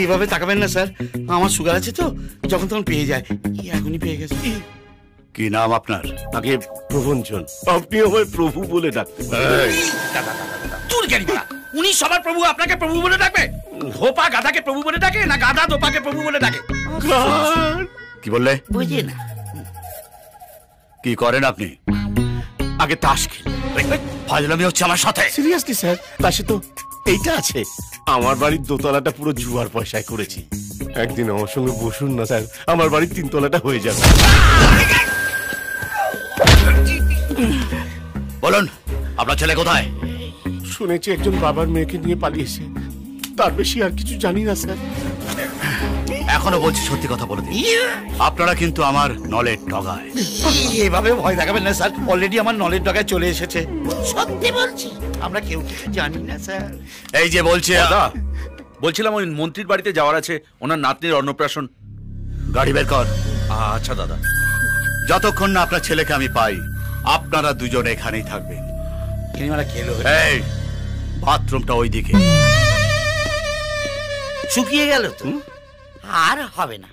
এভাবে তাকাবেন না স্যার, আমার সুগার আছে তো, যখন তখন পেয়ে যায়, এখনই পেয়ে গেছে। কি নাম আপনার? আগে প্রভঞ্জন, আপনি আমায় প্রভু বলে ডাকতেন। তোর জ্ঞানী বলা, উনি সবার প্রভু, আপনাকে প্রভু বলে ডাকবে? ধোপা গাধাকে প্রভু বলে ডাকে, না গাধা ধোপাকে প্রভু বলে ডাকে? কি বললে? বুঝি না। কি করেন আপনি? আগে তাস খেলি। ফাজলামি হচ্ছে আমার সাথে? সিরিয়াসলি স্যার, তাসে তো এইটা আছে, আমার বাড়ির দোতলাটা পুরো জুয়ার পয়সায় করেছি। একদিন আমার সঙ্গে বসুন না স্যার, আমার বাড়ির 3 তলাটা হয়ে যাবে। বলুন, আপনার ছেলে কোথায়? শুনেছি একজন বাবার মেয়েকে নিয়ে পালিয়েছে, তার বেশি আর কিছু জানি না স্যার। এখনো বলছি সত্যি কথা বলে দিন, আপনারা কিন্তু আমার নলের ডগায়। এভাবে ভয় দেখাবেন না স্যার, অলরেডি আমার নলের ডগায় চলে এসেছে। সত্যি বলছি, আমরা কেউ কিছু জানি না স্যার। এই যে বলছি, দাদা বলছিলাম ওই মন্ত্রীর বাড়িতে যাওয়ার আছে, ওনার নাতনির অন্নপ্রাশন। গাড়ি বের কর। আচ্ছা দাদা। যতক্ষণ না আপনার ছেলেকে আমি পাই, আপনারা দুজন এখানেই থাকবেন। কিনিমারা খেলো, এই বাথরুমটা ওইদিকে। শুকিয়ে গেল তো, আর হবে না।